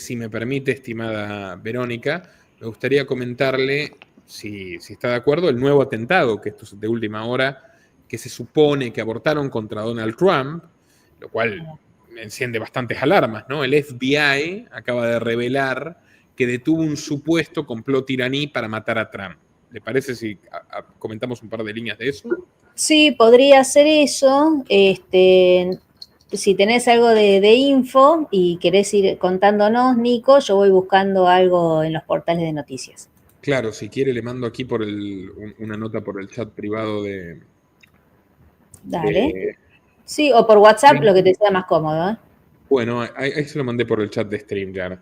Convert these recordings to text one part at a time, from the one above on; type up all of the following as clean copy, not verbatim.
si me permite, estimada Verónica, me gustaría comentarle, si está de acuerdo, el nuevo atentado, que esto es de última hora, que se supone que abortaron contra Donald Trump, lo cual me enciende bastantes alarmas, ¿no? El FBI acaba de revelar que detuvo un supuesto complot iraní para matar a Trump. ¿Le parece si comentamos un par de líneas de eso? Sí, podría ser eso. Si tenés algo de info y querés ir contándonos, Nico, yo voy buscando algo en los portales de noticias. Claro, si quiere le mando aquí una nota por el chat privado de... Dale. Sí, o por WhatsApp, lo que te sea más cómodo, ¿eh? Bueno, ahí se lo mandé por el chat de StreamYard.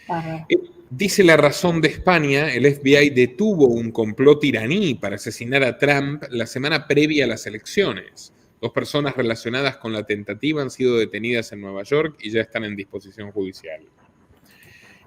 Ajá. Dice La Razón de España, el FBI detuvo un complot iraní para asesinar a Trump la semana previa a las elecciones. 2 personas relacionadas con la tentativa han sido detenidas en Nueva York y ya están en disposición judicial.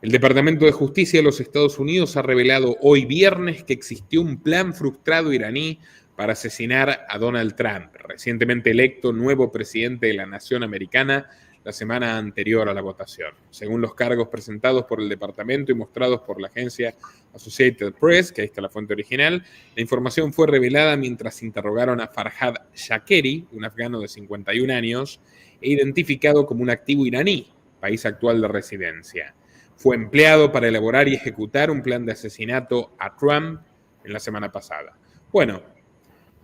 El Departamento de Justicia de los Estados Unidos ha revelado hoy viernes que existió un plan frustrado iraní para asesinar a Donald Trump, recientemente electo nuevo presidente de la nación americana la semana anterior a la votación. Según los cargos presentados por el departamento y mostrados por la agencia Associated Press, que ahí está la fuente original, la información fue revelada mientras interrogaron a Farhad Shakeri, un afgano de 51 años, e identificado como un activo iraní, país actual de residencia. Fue empleado para elaborar y ejecutar un plan de asesinato a Trump en la semana pasada. Bueno,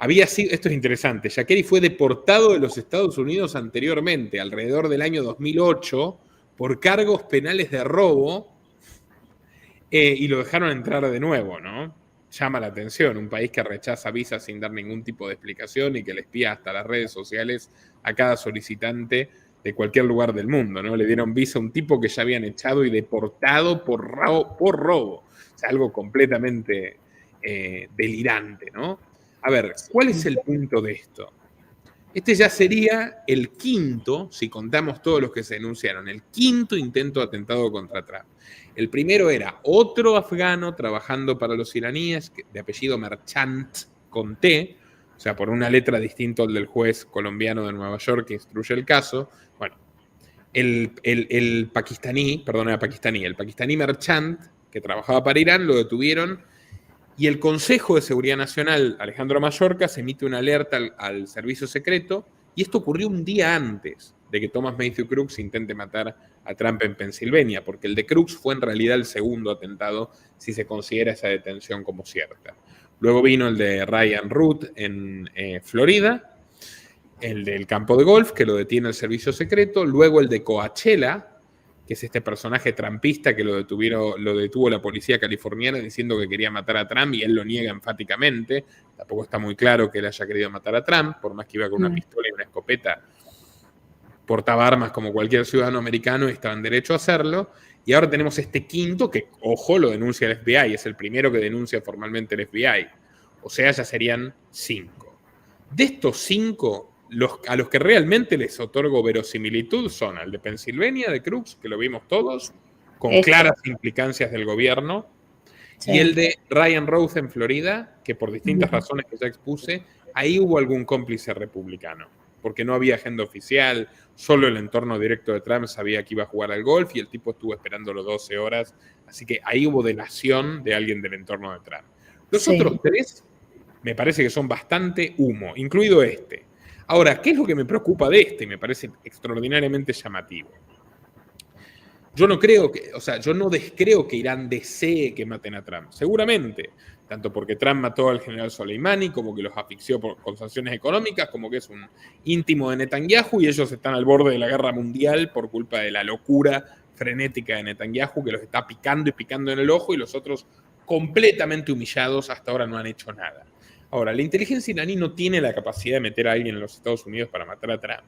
esto es interesante, Shakeri fue deportado de los Estados Unidos anteriormente, alrededor del año 2008, por cargos penales de robo, y lo dejaron entrar de nuevo, ¿no? Llama la atención, un país que rechaza visas sin dar ningún tipo de explicación y que le espía hasta las redes sociales a cada solicitante de cualquier lugar del mundo, ¿no? Le dieron visa a un tipo que ya habían echado y deportado por robo. O sea, algo completamente delirante, ¿no? A ver, ¿cuál es el punto de esto? Este ya sería el quinto, si contamos todos los que se denunciaron, el quinto intento de atentado contra Trump. El primero era otro afgano trabajando para los iraníes, de apellido Merchant, con T, o sea, por una letra distinta al del juez colombiano de Nueva York que instruye el caso. Bueno, el pakistaní Merchant, que trabajaba para Irán, lo detuvieron. Y el Consejo de Seguridad Nacional, Alejandro Mayorkas, emite una alerta al servicio secreto, y esto ocurrió un día antes de que Thomas Matthew Crooks intente matar a Trump en Pensilvania, porque el de Crooks fue en realidad el segundo atentado, si se considera esa detención como cierta. Luego vino el de Ryan Root en Florida, el del campo de golf, que lo detiene el servicio secreto, luego el de Coachella, que es este personaje trampista que lo detuvo la policía californiana diciendo que quería matar a Trump y él lo niega enfáticamente. Tampoco está muy claro que él haya querido matar a Trump, por más que iba con una pistola y una escopeta, portaba armas como cualquier ciudadano americano y estaba en derecho a hacerlo. Y ahora tenemos este quinto que, ojo, lo denuncia el FBI, es el primero que denuncia formalmente el FBI. O sea, ya serían 5. De estos 5, a los que realmente les otorgo verosimilitud son al de Pensilvania, de Crooks, que lo vimos todos, con claras implicancias del gobierno, sí. Y el de Ryan Roth en Florida, que por distintas razones que ya expuse, ahí hubo algún cómplice republicano, porque no había agenda oficial, solo el entorno directo de Trump sabía que iba a jugar al golf y el tipo estuvo esperándolo 12 horas, así que ahí hubo delación de alguien del entorno de Trump. Los otros 3 me parece que son bastante humo, incluido este. Ahora, ¿qué es lo que me preocupa de este? Me parece extraordinariamente llamativo. Yo no descreo que Irán desee que maten a Trump. Seguramente, tanto porque Trump mató al general Soleimani, como que los asfixió con sanciones económicas, como que es un íntimo de Netanyahu y ellos están al borde de la guerra mundial por culpa de la locura frenética de Netanyahu que los está picando y picando en el ojo y los otros completamente humillados hasta ahora no han hecho nada. Ahora, la inteligencia iraní no tiene la capacidad de meter a alguien en los Estados Unidos para matar a Trump.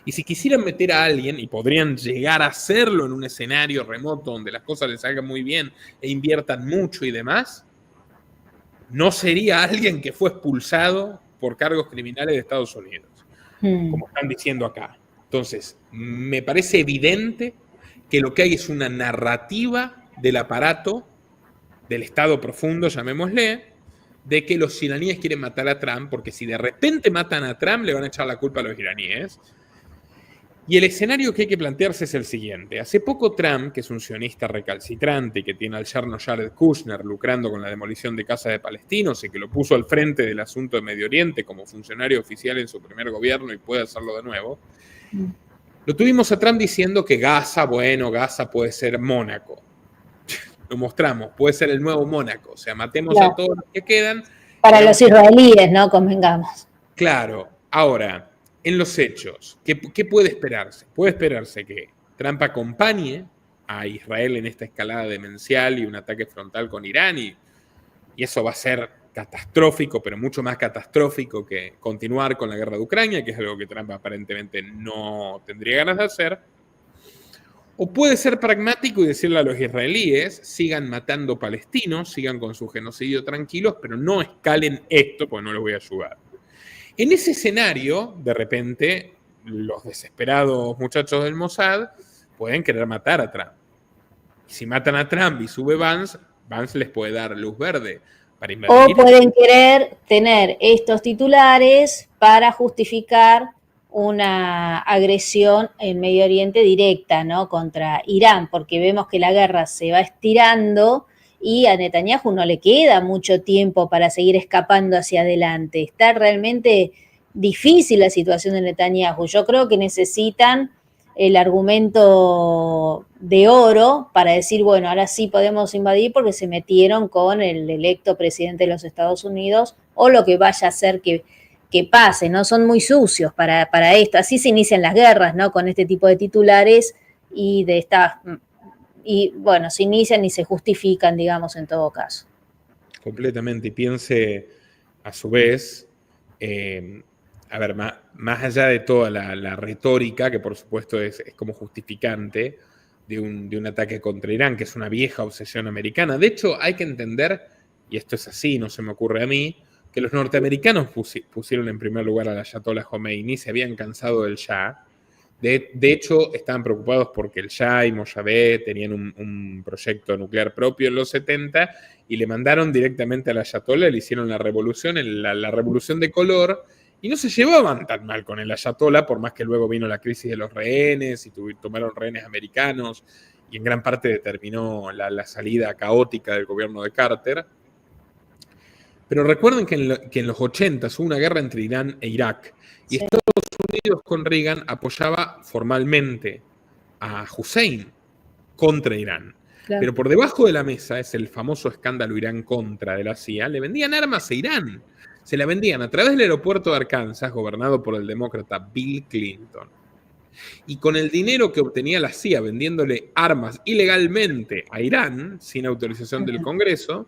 Y si quisieran meter a alguien, y podrían llegar a hacerlo en un escenario remoto donde las cosas les salgan muy bien e inviertan mucho y demás, no sería alguien que fue expulsado por cargos criminales de Estados Unidos, como están diciendo acá. Entonces, me parece evidente que lo que hay es una narrativa del aparato, del Estado profundo, llamémosle, de que los iraníes quieren matar a Trump, porque si de repente matan a Trump, le van a echar la culpa a los iraníes. Y el escenario que hay que plantearse es el siguiente. Hace poco Trump, que es un sionista recalcitrante, que tiene al yerno Jared Kushner lucrando con la demolición de casas de palestinos y que lo puso al frente del asunto de Medio Oriente como funcionario oficial en su primer gobierno y puede hacerlo de nuevo, lo tuvimos a Trump diciendo que Gaza puede ser Mónaco. Lo mostramos, puede ser el nuevo Mónaco. O sea, matemos a todos los que quedan. Para los israelíes, ¿no? Convengamos. Claro. Ahora, en los hechos, ¿qué puede esperarse? Puede esperarse que Trump acompañe a Israel en esta escalada demencial y un ataque frontal con Irán y eso va a ser catastrófico, pero mucho más catastrófico que continuar con la guerra de Ucrania, que es algo que Trump aparentemente no tendría ganas de hacer. O puede ser pragmático y decirle a los israelíes, sigan matando palestinos, sigan con su genocidio tranquilos, pero no escalen esto, porque no los voy a ayudar. En ese escenario, de repente, los desesperados muchachos del Mossad pueden querer matar a Trump. Si matan a Trump y sube Vance, Vance les puede dar luz verde para invadir. O pueden querer tener estos titulares para justificar una agresión en Medio Oriente directa, ¿no? Contra Irán, porque vemos que la guerra se va estirando y a Netanyahu no le queda mucho tiempo para seguir escapando hacia adelante. Está realmente difícil la situación de Netanyahu. Yo creo que necesitan el argumento de oro para decir, bueno, ahora sí podemos invadir porque se metieron con el electo presidente de los Estados Unidos o lo que vaya a hacer que pase, ¿no? Son muy sucios para esto. Así se inician las guerras, ¿no? Con este tipo de titulares y de estas... Y bueno, se inician y se justifican, digamos, en todo caso. Completamente. Y piense, a su vez, a ver, más allá de toda la retórica, que por supuesto es como justificante de un ataque contra Irán, que es una vieja obsesión americana. De hecho, hay que entender, y esto es así, no se me ocurre a mí, que los norteamericanos pusieron en primer lugar al Ayatollah Khomeini, se habían cansado del Shah. De hecho, estaban preocupados porque el Shah y Mossadegh tenían un proyecto nuclear propio en los 70 y le mandaron directamente al Ayatollah, le hicieron la revolución, la revolución de color, y no se llevaban tan mal con el Ayatollah, por más que luego vino la crisis de los rehenes y tomaron rehenes americanos, y en gran parte determinó la salida caótica del gobierno de Carter. Pero recuerden que en los 80 hubo una guerra entre Irán e Irak, y Sí. Estados Unidos con Reagan apoyaba formalmente a Hussein contra Irán. Claro. Pero por debajo de la mesa, es el famoso escándalo Irán-Contra de la CIA, le vendían armas a Irán. Se la vendían a través del aeropuerto de Arkansas, gobernado por el demócrata Bill Clinton. Y con el dinero que obtenía la CIA vendiéndole armas ilegalmente a Irán, sin autorización del Congreso,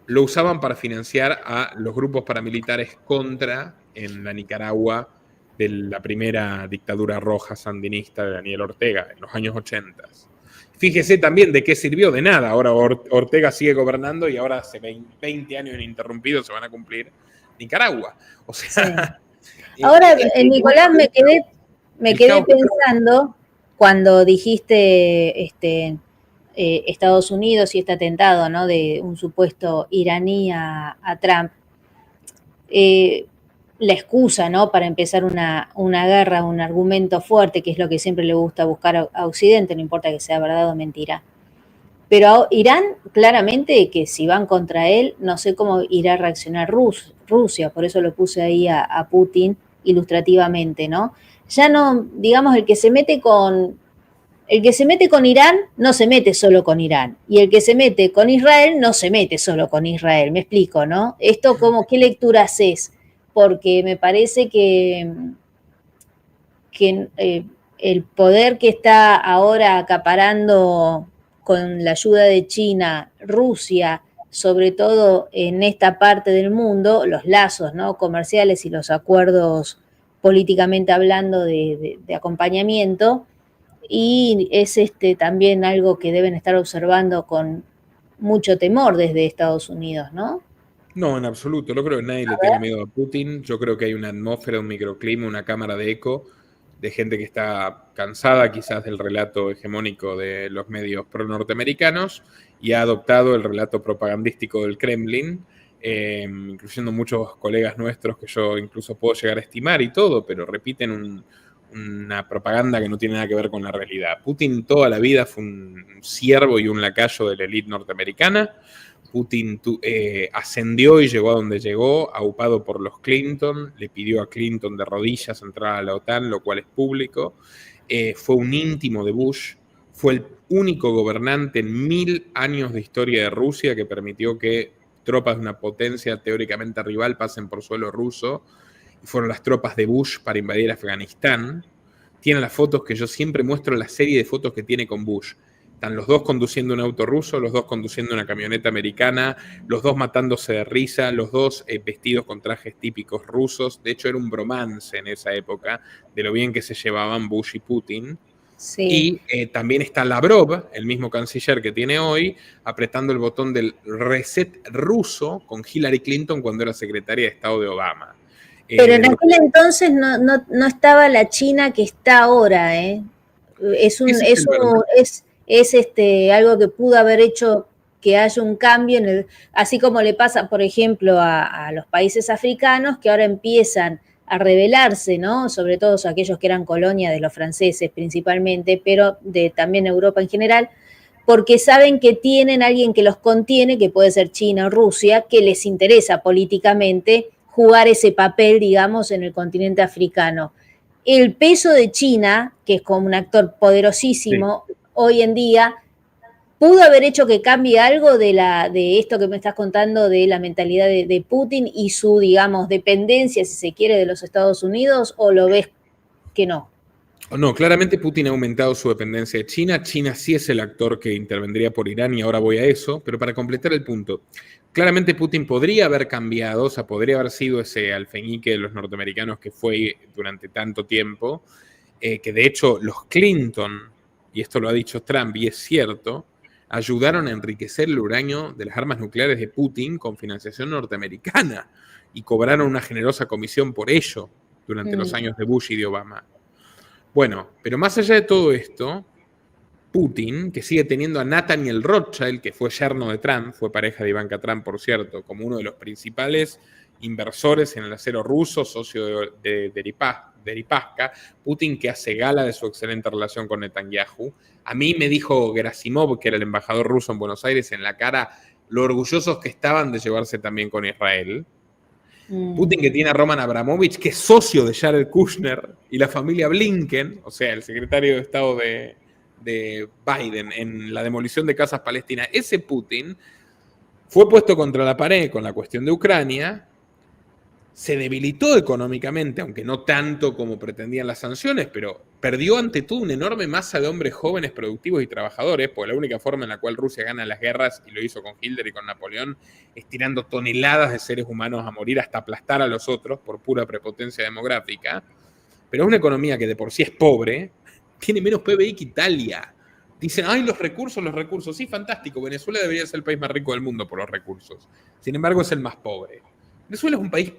lo usaban para financiar a los grupos paramilitares contra en la Nicaragua de la primera dictadura roja sandinista de Daniel Ortega en los años 80. Fíjese también de qué sirvió, de nada. Ahora Ortega sigue gobernando y ahora hace 20 años ininterrumpidos se van a cumplir Nicaragua. O sea... Sí. Ahora, Nicolás, me quedé pensando cuando dijiste Estados Unidos y este atentado, ¿no? De un supuesto iraní a Trump. La excusa, ¿no? Para empezar una guerra, un argumento fuerte, que es lo que siempre le gusta buscar a Occidente, no importa que sea verdad o mentira. Pero Irán, claramente, que si van contra él, no sé cómo irá a reaccionar Rusia, por eso lo puse ahí a Putin ilustrativamente, ¿no? Ya no, digamos, el que se mete con Irán no se mete solo con Irán, y el que se mete con Israel no se mete solo con Israel, me explico, ¿no? Esto, ¿qué lectura haces? Porque me parece que el poder que está ahora acaparando con la ayuda de China, Rusia, sobre todo en esta parte del mundo, los lazos, ¿no? Comerciales y los acuerdos políticamente hablando de acompañamiento, y es también algo que deben estar observando con mucho temor desde Estados Unidos, ¿no? No, en absoluto. No creo que nadie le tenga miedo a Putin. Yo creo que hay una atmósfera, un microclima, una cámara de eco de gente que está cansada quizás del relato hegemónico de los medios pro-norteamericanos y ha adoptado el relato propagandístico del Kremlin, incluyendo muchos colegas nuestros que yo incluso puedo llegar a estimar y todo, pero repiten una propaganda que no tiene nada que ver con la realidad. Putin toda la vida fue un siervo y un lacayo de la élite norteamericana. Putin ascendió y llegó a donde llegó, aupado por los Clinton, le pidió a Clinton de rodillas entrar a la OTAN, lo cual es público. Fue un íntimo de Bush, fue el único gobernante en 1000 años de historia de Rusia que permitió que tropas de una potencia teóricamente rival pasen por suelo ruso, y fueron las tropas de Bush para invadir Afganistán. Tiene las fotos que yo siempre muestro, la serie de fotos que tiene con Bush. Están los dos conduciendo un auto ruso, los dos conduciendo una camioneta americana, los dos matándose de risa, los dos vestidos con trajes típicos rusos. De hecho, era un bromance en esa época de lo bien que se llevaban Bush y Putin. Sí. Y también está Lavrov, el mismo canciller que tiene hoy, apretando el botón del reset ruso con Hillary Clinton cuando era secretaria de Estado de Obama. Pero en aquel entonces no estaba la China que está ahora, ¿eh? Es algo que pudo haber hecho que haya un cambio, así como le pasa, por ejemplo, a los países africanos que ahora empiezan a rebelarse, ¿no? Sobre todo aquellos que eran colonia de los franceses principalmente, pero también Europa en general, porque saben que tienen alguien que los contiene, que puede ser China o Rusia, que les interesa políticamente jugar ese papel, digamos, en el continente africano. El peso de China, que es como un actor poderosísimo, sí, hoy en día, ¿pudo haber hecho que cambie algo de esto que me estás contando, de la mentalidad de Putin y su, digamos, dependencia, si se quiere, de los Estados Unidos, o lo ves que no? No, claramente Putin ha aumentado su dependencia de China. China sí es el actor que intervendría por Irán y ahora voy a eso, pero para completar el punto, claramente Putin podría haber cambiado, o sea, podría haber sido ese alfeñique de los norteamericanos que fue durante tanto tiempo, que de hecho los Clinton, y esto lo ha dicho Trump y es cierto, ayudaron a enriquecer el uranio de las armas nucleares de Putin con financiación norteamericana y cobraron una generosa comisión por ello durante los años de Bush y de Obama. Bueno, pero más allá de todo esto, Putin, que sigue teniendo a Nathaniel Rothschild, que fue yerno de Trump, fue pareja de Ivanka Trump, por cierto, como uno de los principales inversores en el acero ruso, socio de Deripaska, Putin que hace gala de su excelente relación con Netanyahu. A mí me dijo Gerasimov, que era el embajador ruso en Buenos Aires, en la cara, lo orgullosos que estaban de llevarse también con Israel. Putin que tiene a Roman Abramovich, que es socio de Jared Kushner, y la familia Blinken, o sea, el secretario de Estado de Biden en la demolición de casas palestinas. Ese Putin fue puesto contra la pared con la cuestión de Ucrania, se debilitó económicamente, aunque no tanto como pretendían las sanciones, pero perdió ante todo una enorme masa de hombres jóvenes, productivos y trabajadores, porque la única forma en la cual Rusia gana las guerras, y lo hizo con Hitler y con Napoleón, es tirando toneladas de seres humanos a morir hasta aplastar a los otros por pura prepotencia demográfica. Pero es una economía que de por sí es pobre, tiene menos PBI que Italia. Dicen, ay, los recursos. Sí, fantástico. Venezuela debería ser el país más rico del mundo por los recursos. Sin embargo, es el más pobre. Venezuela es un país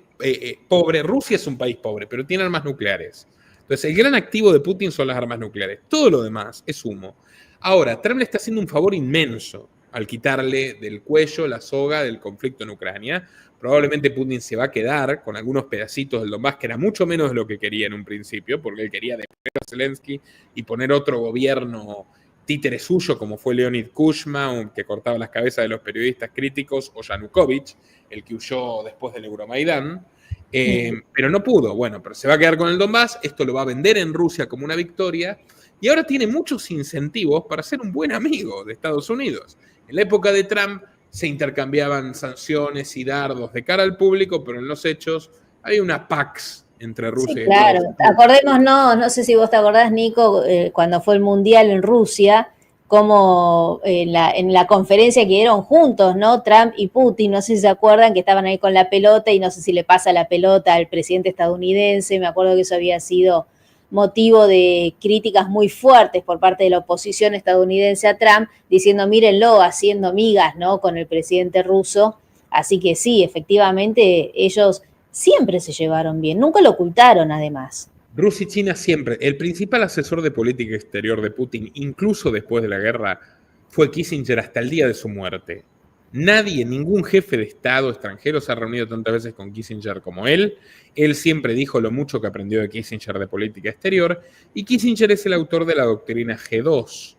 pobre. Rusia es un país pobre, pero tiene armas nucleares. Entonces, el gran activo de Putin son las armas nucleares. Todo lo demás es humo. Ahora, Trump le está haciendo un favor inmenso al quitarle del cuello la soga del conflicto en Ucrania. Probablemente Putin se va a quedar con algunos pedacitos del Donbass, que era mucho menos de lo que quería en un principio, porque él quería detener a Zelensky y poner otro gobierno títere suyo, como fue Leonid Kuchma, que cortaba las cabezas de los periodistas críticos, o Yanukovych, el que huyó después del Euromaidán. Pero no pudo. Bueno, pero se va a quedar con el Donbass, esto lo va a vender en Rusia como una victoria, y ahora tiene muchos incentivos para ser un buen amigo de Estados Unidos. En la época de Trump se intercambiaban sanciones y dardos de cara al público, pero en los hechos hay una pax entre Rusia y Estados Unidos. Claro, acordémonos, no sé si vos te acordás, Nico, cuando fue el Mundial en Rusia, como en la conferencia que dieron juntos, ¿no? Trump y Putin, no sé si se acuerdan, que estaban ahí con la pelota y no sé si le pasa la pelota al presidente estadounidense. Me acuerdo que eso había sido motivo de críticas muy fuertes por parte de la oposición estadounidense a Trump, diciendo, mírenlo, haciendo migas, ¿no?, con el presidente ruso. Así que sí, efectivamente, ellos siempre se llevaron bien, nunca lo ocultaron además. Rusia y China siempre. El principal asesor de política exterior de Putin, incluso después de la guerra, fue Kissinger hasta el día de su muerte. Nadie, ningún jefe de Estado extranjero se ha reunido tantas veces con Kissinger como él. Él siempre dijo lo mucho que aprendió de Kissinger de política exterior, y Kissinger es el autor de la doctrina G2.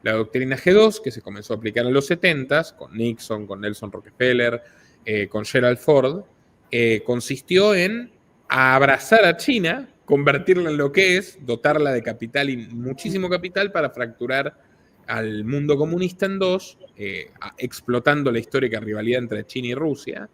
La doctrina G2, que se comenzó a aplicar en los 70s, con Nixon, con Nelson Rockefeller, con Gerald Ford, consistió en abrazar a China, convertirla en lo que es, dotarla de capital y muchísimo capital para fracturar al mundo comunista en dos, explotando la histórica rivalidad entre China y Rusia,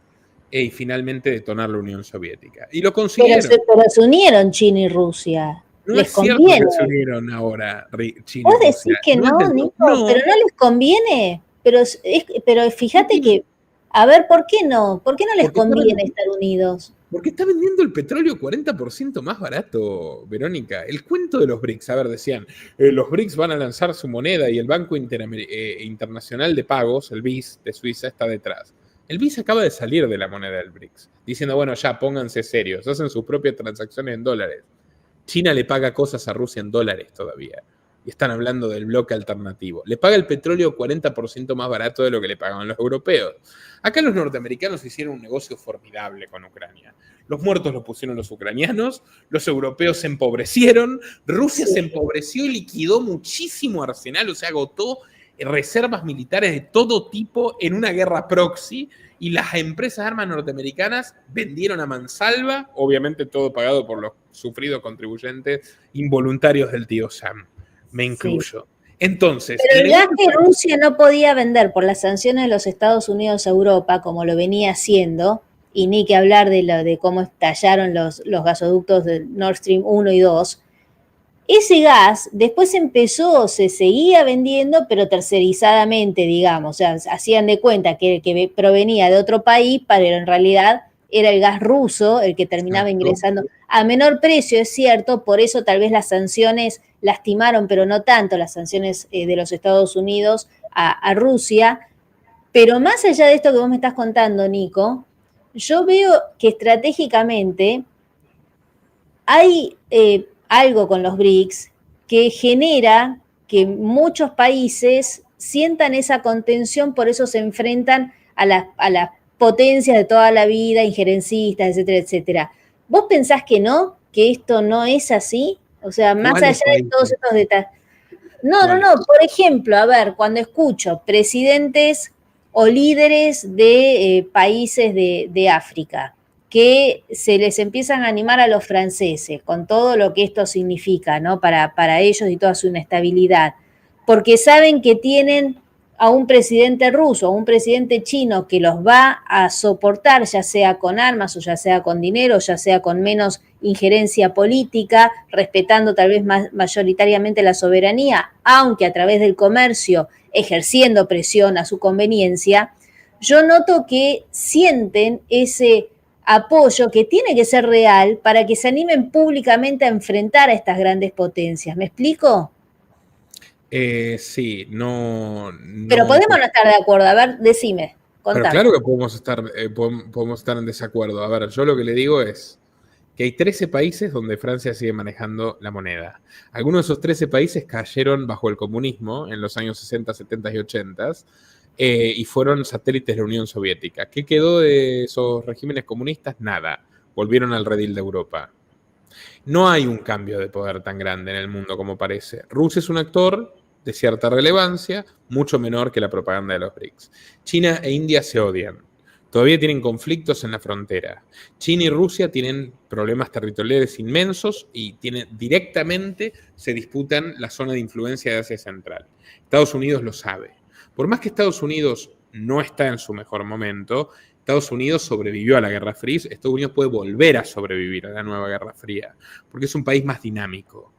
y finalmente detonar la Unión Soviética. Y lo consiguieron. Pero se unieron China y Rusia. No ¿Les es cierto conviene? que se unieron ahora China Vos y decís Rusia. que no, es Nico, no. pero no les conviene. Pero fíjate que, a ver, ¿por qué no? ¿Por qué no les Porque conviene estar unidos? Porque está vendiendo el petróleo 40% más barato, Verónica. El cuento de los BRICS, a ver, decían, los BRICS van a lanzar su moneda y el Banco Internacional de Pagos, el BIS de Suiza, está detrás. El BIS acaba de salir de la moneda del BRICS, diciendo, bueno, ya pónganse serios, hacen sus propias transacciones en dólares. China le paga cosas a Rusia en dólares todavía. Y están hablando del bloque alternativo. Le paga el petróleo 40% más barato de lo que le pagaban los europeos. Acá los norteamericanos hicieron un negocio formidable con Ucrania. Los muertos los pusieron los ucranianos, los europeos se empobrecieron, Rusia se empobreció y liquidó muchísimo arsenal, o sea, agotó reservas militares de todo tipo en una guerra proxy, y las empresas de armas norteamericanas vendieron a mansalva, obviamente todo pagado por los sufridos contribuyentes involuntarios del tío Sam. Me incluyo. Sí. Entonces, pero el gas que Rusia no podía vender por las sanciones de los Estados Unidos a Europa, como lo venía haciendo, y ni que hablar de cómo estallaron los gasoductos de Nord Stream 1 y 2, ese gas después se seguía vendiendo, pero tercerizadamente, digamos, o sea, hacían de cuenta que provenía de otro país, pero en realidad era el gas ruso el que terminaba ingresando a menor precio, es cierto, por eso tal vez las sanciones lastimaron, pero no tanto las sanciones de los Estados Unidos a Rusia. Pero más allá de esto que vos me estás contando, Nico, yo veo que estratégicamente hay algo con los BRICS que genera que muchos países sientan esa contención, por eso se enfrentan a las potencias de toda la vida, injerencistas, etcétera, etcétera. ¿Vos pensás que no? ¿Que esto no es así? O sea, más allá de todos estos detalles. No. Por ejemplo, a ver, cuando escucho presidentes o líderes de países de África que se les empiezan a animar a los franceses con todo lo que esto significa, ¿no? Para ellos y toda su inestabilidad, porque saben que tienen a un presidente ruso, a un presidente chino que los va a soportar, ya sea con armas o ya sea con dinero, ya sea con menos injerencia política, respetando tal vez mayoritariamente la soberanía, aunque a través del comercio, ejerciendo presión a su conveniencia. Yo noto que sienten ese apoyo que tiene que ser real para que se animen públicamente a enfrentar a estas grandes potencias. ¿Me explico? Sí, no. Pero podemos no estar de acuerdo. A ver, decime. Pero claro que podemos estar en desacuerdo. A ver, yo lo que le digo es que hay 13 países donde Francia sigue manejando la moneda. Algunos de esos 13 países cayeron bajo el comunismo en los años 60, 70 y 80 y fueron satélites de la Unión Soviética. ¿Qué quedó de esos regímenes comunistas? Nada. Volvieron al redil de Europa. No hay un cambio de poder tan grande en el mundo como parece. Rusia es un actor de cierta relevancia, mucho menor que la propaganda de los BRICS. China e India se odian. Todavía tienen conflictos en la frontera. China y Rusia tienen problemas territoriales inmensos y directamente se disputan la zona de influencia de Asia Central. Estados Unidos lo sabe. Por más que Estados Unidos no está en su mejor momento, Estados Unidos sobrevivió a la Guerra Fría, Estados Unidos puede volver a sobrevivir a la nueva Guerra Fría, porque es un país más dinámico.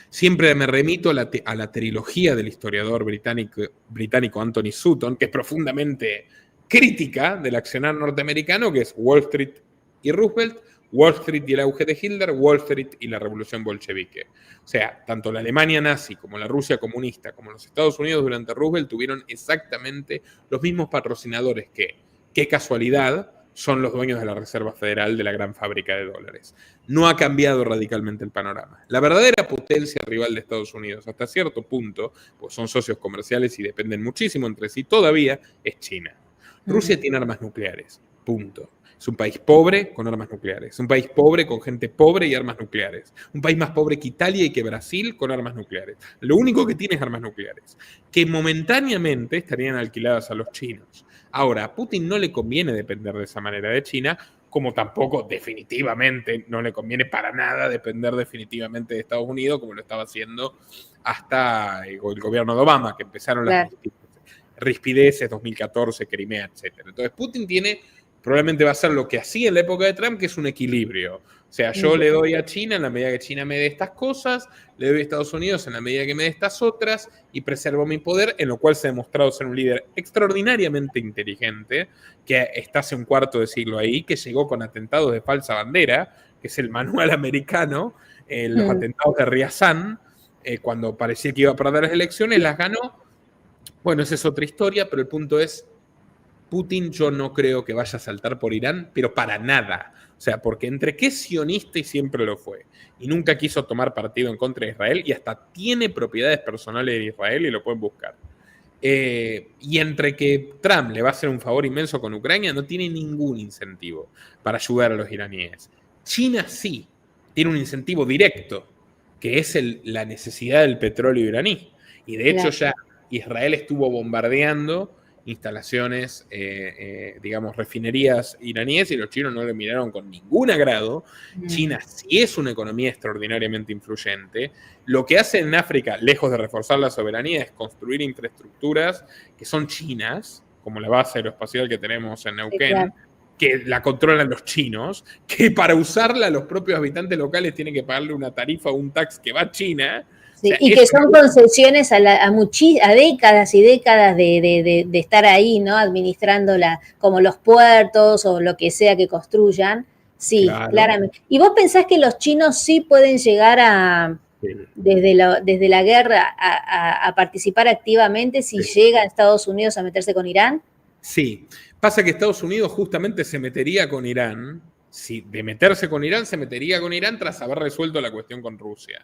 Siempre me remito a la trilogía del historiador británico Anthony Sutton, que es profundamente crítica del accionar norteamericano, que es Wall Street y Roosevelt, Wall Street y el auge de Hitler, Wall Street y la revolución bolchevique. O sea, tanto la Alemania nazi como la Rusia comunista, como los Estados Unidos durante Roosevelt tuvieron exactamente los mismos patrocinadores que, qué casualidad, son los dueños de la Reserva Federal de la gran fábrica de dólares. No ha cambiado radicalmente el panorama. La verdadera potencia rival de Estados Unidos, hasta cierto punto, pues son socios comerciales y dependen muchísimo entre sí, todavía es China. Rusia tiene armas nucleares, punto. Es un país pobre con armas nucleares. Es un país pobre con gente pobre y armas nucleares. Un país más pobre que Italia y que Brasil con armas nucleares. Lo único que tiene es armas nucleares, que momentáneamente estarían alquiladas a los chinos. Ahora, a Putin no le conviene depender de esa manera de China, como tampoco definitivamente no le conviene para nada depender definitivamente de Estados Unidos, como lo estaba haciendo hasta el gobierno de Obama, que empezaron las rispideces 2014, Crimea, etc. Entonces, Putin probablemente va a ser lo que hacía en la época de Trump, que es un equilibrio. O sea, yo le doy a China en la medida que China me dé estas cosas, le doy a Estados Unidos en la medida que me dé estas otras, y preservo mi poder, en lo cual se ha demostrado ser un líder extraordinariamente inteligente, que está hace un cuarto de siglo ahí, que llegó con atentados de falsa bandera, que es el manual americano, los atentados de Ryazán, cuando parecía que iba a perder las elecciones, las ganó. Bueno, esa es otra historia, pero el punto es, Putin yo no creo que vaya a saltar por Irán, pero para nada. O sea, porque entre que es sionista y siempre lo fue, y nunca quiso tomar partido en contra de Israel, y hasta tiene propiedades personales de Israel y lo pueden buscar. Y entre que Trump le va a hacer un favor inmenso con Ucrania, no tiene ningún incentivo para ayudar a los iraníes. China sí, tiene un incentivo directo, que es la necesidad del petróleo iraní. Y de hecho ya Israel estuvo bombardeando instalaciones, digamos, refinerías iraníes, y los chinos no le miraron con ningún agrado. China sí es una economía extraordinariamente influyente. Lo que hace en África, lejos de reforzar la soberanía, es construir infraestructuras que son chinas, como la base aeroespacial que tenemos en Neuquén, que la controlan los chinos, que para usarla los propios habitantes locales tienen que pagarle una tarifa o un tax que va a China. Sí, o sea, y que son concesiones a décadas y décadas de estar ahí, ¿no? Administrándola, como los puertos o lo que sea que construyan. Sí, claramente. ¿Y vos pensás que los chinos sí pueden llegar a, desde la guerra, a participar activamente si llega a Estados Unidos a meterse con Irán? Sí. Pasa que Estados Unidos justamente se metería con Irán, de meterse con Irán, se metería con Irán tras haber resuelto la cuestión con Rusia.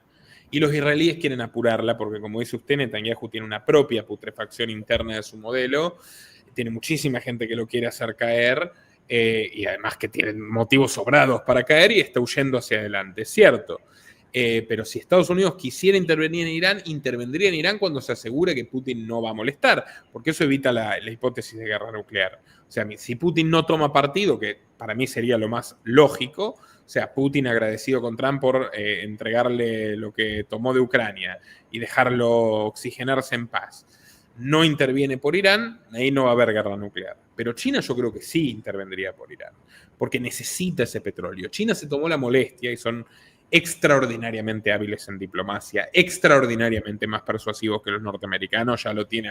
Y los israelíes quieren apurarla porque, como dice usted, Netanyahu tiene una propia putrefacción interna de su modelo, tiene muchísima gente que lo quiere hacer caer, y además que tiene motivos sobrados para caer, y está huyendo hacia adelante, es cierto. Pero si Estados Unidos quisiera intervenir en Irán, intervendría en Irán cuando se asegure que Putin no va a molestar, porque eso evita la hipótesis de guerra nuclear. O sea, si Putin no toma partido, que para mí sería lo más lógico, o sea, Putin agradecido con Trump por entregarle lo que tomó de Ucrania y dejarlo oxigenarse en paz, no interviene por Irán, ahí no va a haber guerra nuclear. Pero China yo creo que sí intervendría por Irán, porque necesita ese petróleo. China se tomó la molestia, y son extraordinariamente hábiles en diplomacia, extraordinariamente más persuasivos que los norteamericanos. Ya lo tiene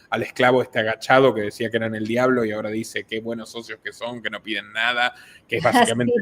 al esclavo este agachado que decía que eran el diablo y ahora dice qué buenos socios que son, que no piden nada, que es básicamente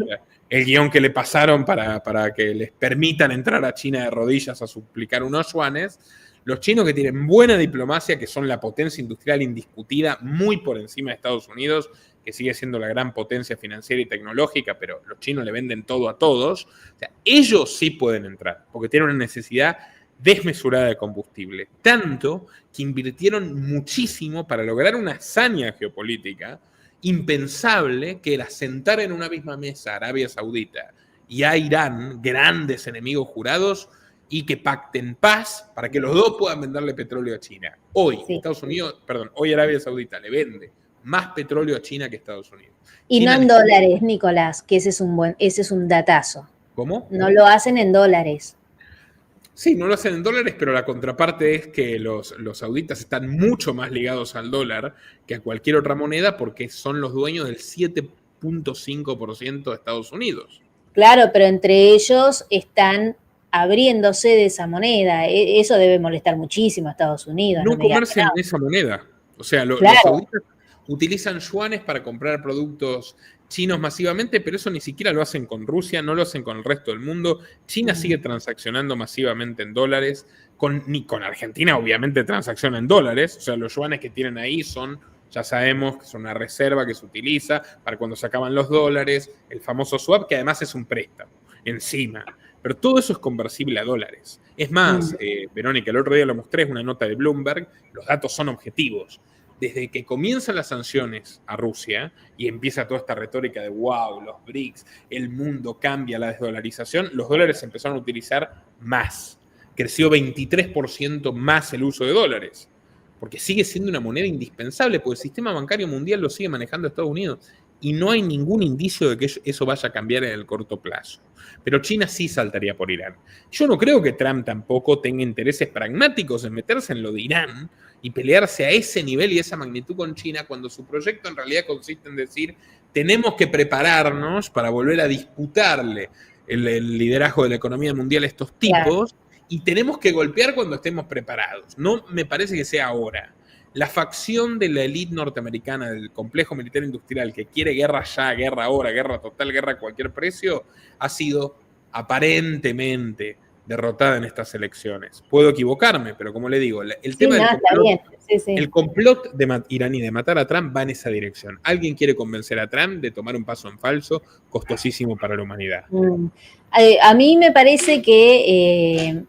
el guión que le pasaron para que les permitan entrar a China de rodillas a suplicar unos yuanes. Los chinos, que tienen buena diplomacia, que son la potencia industrial indiscutida, muy por encima de Estados Unidos, que sigue siendo la gran potencia financiera y tecnológica, pero los chinos le venden todo a todos. O sea, ellos sí pueden entrar, porque tienen una necesidad desmesurada de combustible. Tanto que invirtieron muchísimo para lograr una hazaña geopolítica impensable, que era sentar en una misma mesa a Arabia Saudita y a Irán, grandes enemigos jurados, y que pacten paz para que los dos puedan venderle petróleo a China. Hoy, hoy Arabia Saudita le vende más petróleo a China que Estados Unidos. Y China no en dólares, Nicolás, que ese es un datazo. ¿Cómo? No lo hacen en dólares. Sí, no lo hacen en dólares, pero la contraparte es que los sauditas están mucho más ligados al dólar que a cualquier otra moneda, porque son los dueños del 7.5% de Estados Unidos. Claro, pero entre ellos están abriéndose de esa moneda. Eso debe molestar muchísimo a Estados Unidos. No comercian en esa moneda. O sea, los sauditas utilizan yuanes para comprar productos chinos masivamente, pero eso ni siquiera lo hacen con Rusia, no lo hacen con el resto del mundo. China sigue transaccionando masivamente en dólares, ni con Argentina obviamente transacciona en dólares. O sea, los yuanes que tienen ahí ya sabemos que son una reserva que se utiliza para cuando se acaban los dólares, el famoso swap, que además es un préstamo encima. Pero todo eso es conversible a dólares. Es más, Verónica, el otro día lo mostré, es una nota de Bloomberg, los datos son objetivos. desde que comienzan las sanciones a Rusia y empieza toda esta retórica de wow, los BRICS, el mundo cambia, la desdolarización, los dólares se empezaron a utilizar más. Creció 23% más el uso de dólares, porque sigue siendo una moneda indispensable, porque el sistema bancario mundial lo sigue manejando Estados Unidos y no hay ningún indicio de que eso vaya a cambiar en el corto plazo. Pero China sí saltaría por Irán. Yo no creo que Trump tampoco tenga intereses pragmáticos en meterse en lo de Irán y pelearse a ese nivel y esa magnitud con China, cuando su proyecto en realidad consiste en decir, tenemos que prepararnos para volver a disputarle el liderazgo de la economía mundial a estos tipos, y tenemos que golpear cuando estemos preparados. No me parece que sea ahora. La facción de la élite norteamericana, del complejo militar industrial, que quiere guerra ya, guerra ahora, guerra total, guerra a cualquier precio, ha sido aparentemente derrotada en estas elecciones. Puedo equivocarme, pero como le digo, el tema del complot, el complot iraní de matar a Trump va en esa dirección. Alguien quiere convencer a Trump de tomar un paso en falso, costosísimo para la humanidad. A mí me parece que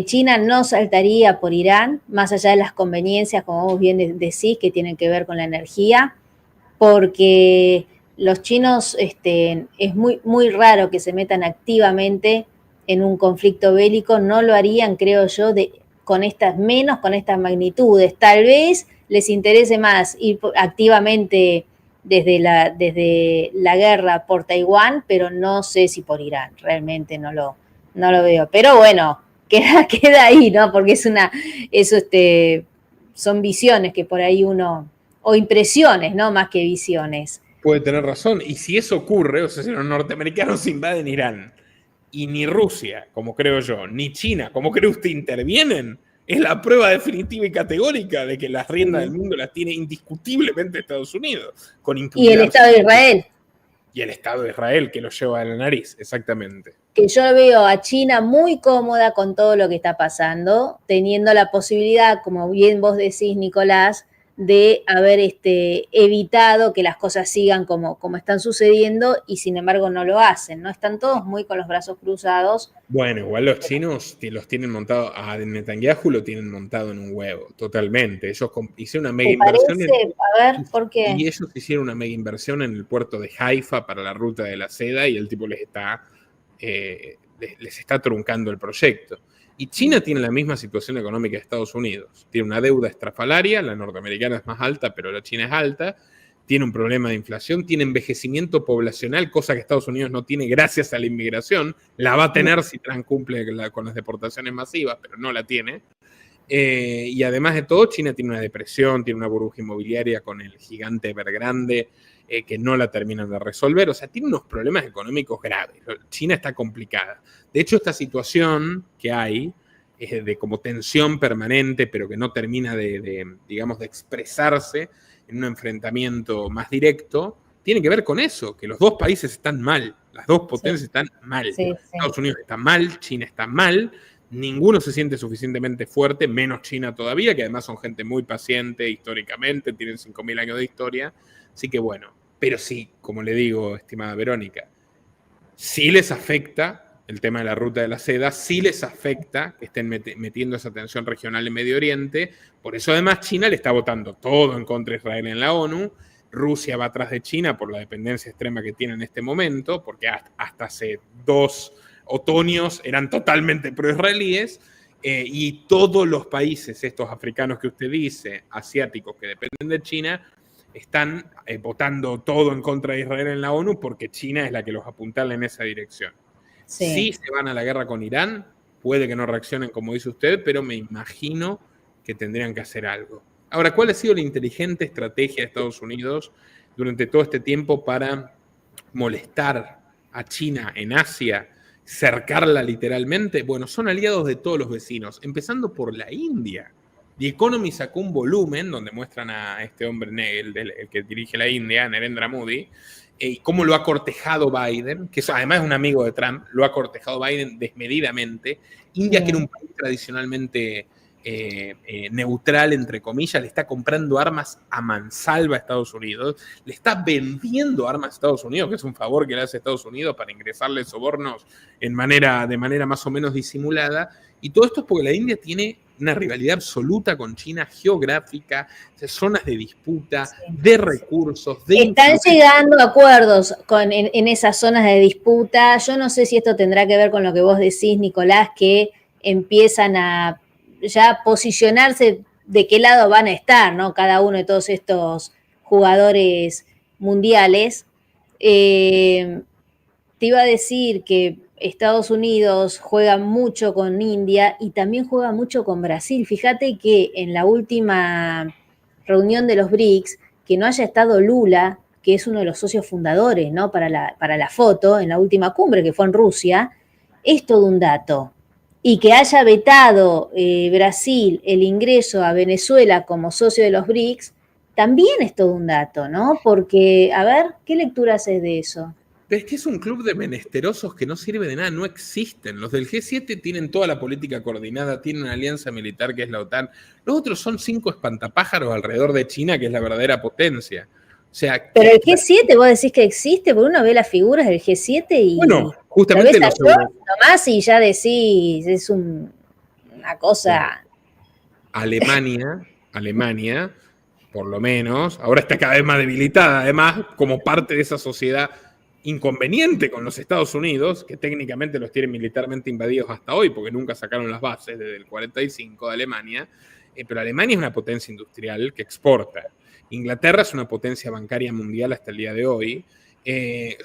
China no saltaría por Irán, más allá de las conveniencias, como vos bien decís, que tienen que ver con la energía, porque los chinos es muy, muy raro que se metan activamente en un conflicto bélico, no lo harían, creo yo, menos con estas magnitudes. Tal vez les interese más ir activamente desde la guerra por Taiwán, pero no sé si por Irán, realmente no lo veo. Pero bueno, queda ahí, ¿no? Porque son visiones que por ahí o impresiones, ¿no? Más que visiones. Puede tener razón. Y si eso ocurre, o sea, si los norteamericanos invaden Irán y ni Rusia, como creo yo, ni China, como cree usted, intervienen, es la prueba definitiva y categórica de que las riendas del mundo las tiene indiscutiblemente Estados Unidos. Con impunidad. Y el Estado de Israel. Y el Estado de Israel, que lo lleva a la nariz, exactamente. Que yo veo a China muy cómoda con todo lo que está pasando, teniendo la posibilidad, como bien vos decís, Nicolás, de haber evitado que las cosas sigan como están sucediendo, y sin embargo no lo hacen, ¿no? Están todos muy con los brazos cruzados. Bueno, igual los chinos los tienen montado, a Netanyahu lo tienen montado en un huevo, totalmente. Ellos hicieron una mega inversión. A ver, ¿por qué? Y ellos hicieron una mega inversión en el puerto de Haifa para la ruta de la seda, y el tipo les está truncando el proyecto. Y China tiene la misma situación económica de Estados Unidos. Tiene una deuda estrafalaria, la norteamericana es más alta, pero la china es alta. Tiene un problema de inflación, tiene envejecimiento poblacional, cosa que Estados Unidos no tiene gracias a la inmigración. La va a tener si Trump cumple con las deportaciones masivas, pero no la tiene. Y además de todo, China tiene una depresión, tiene una burbuja inmobiliaria con el gigante Evergrande, que no la terminan de resolver. O sea, tiene unos problemas económicos graves. China está complicada. De hecho, esta situación que hay de como tensión permanente, pero que no termina digamos, de expresarse en un enfrentamiento más directo, tiene que ver con eso, que los dos países están mal, las dos potencias están mal. Estados Unidos está mal, China está mal, ninguno se siente suficientemente fuerte, menos China todavía, que además son gente muy paciente históricamente, tienen 5.000 años de historia. Así que bueno, pero sí, como le digo, estimada Verónica, sí les afecta el tema de la ruta de la seda, sí les afecta que estén metiendo esa tensión regional en Medio Oriente. Por eso además China le está votando todo en contra de Israel en la ONU. Rusia va atrás de China por la dependencia extrema que tiene en este momento, porque hasta hace 2 otoños eran totalmente pro-israelíes, y todos los países, estos africanos que usted dice, asiáticos que dependen de China, están votando todo en contra de Israel en la ONU, porque China es la que los apuntala en esa dirección. Si se van a la guerra con Irán, puede que no reaccionen como dice usted, pero me imagino que tendrían que hacer algo. Ahora, ¿cuál ha sido la inteligente estrategia de Estados Unidos durante todo este tiempo para molestar a China en Asia, cercarla literalmente? Bueno, son aliados de todos los vecinos, empezando por la India. The Economist sacó un volumen donde muestran a este hombre, el que dirige la India, Narendra Modi, y cómo lo ha cortejado Biden, que además es un amigo de Trump, lo ha cortejado Biden desmedidamente. India, que era un país tradicionalmente neutral, entre comillas, le está comprando armas a mansalva a Estados Unidos, le está vendiendo armas a Estados Unidos, que es un favor que le hace a Estados Unidos para ingresarle sobornos de manera más o menos disimulada. Y todo esto es porque la India tiene una rivalidad absoluta con China, geográfica, de zonas de disputa, de recursos, de Están llegando a acuerdos en esas zonas de disputa. Yo no sé si esto tendrá que ver con lo que vos decís, Nicolás, que empiezan a ya posicionarse de qué lado van a estar, ¿no? Cada uno de todos estos jugadores mundiales. Te iba a decir que Estados Unidos juega mucho con India y también juega mucho con Brasil. Fíjate que en la última reunión de los BRICS, que no haya estado Lula, que es uno de los socios fundadores, ¿no? Para la foto, en la última cumbre que fue en Rusia, es todo un dato. Y que haya vetado Brasil el ingreso a Venezuela como socio de los BRICS, también es todo un dato, ¿no? Porque, a ver, ¿qué lectura haces de eso? Pero es que es un club de menesterosos que no sirve de nada, no existen. Los del G7 tienen toda la política coordinada, tienen una alianza militar que es la OTAN. Los otros son 5 espantapájaros alrededor de China, que es la verdadera potencia. O sea, pero el G7, vos decís que existe, porque uno ve las figuras del G7 y bueno, justamente lo ves nomás y ya decís, es una cosa. Alemania, por lo menos, ahora está cada vez más debilitada, además, como parte de esa sociedad inconveniente con los Estados Unidos, que técnicamente los tienen militarmente invadidos hasta hoy, porque nunca sacaron las bases desde el 45 de Alemania, pero Alemania es una potencia industrial que exporta. Inglaterra es una potencia bancaria mundial hasta el día de hoy.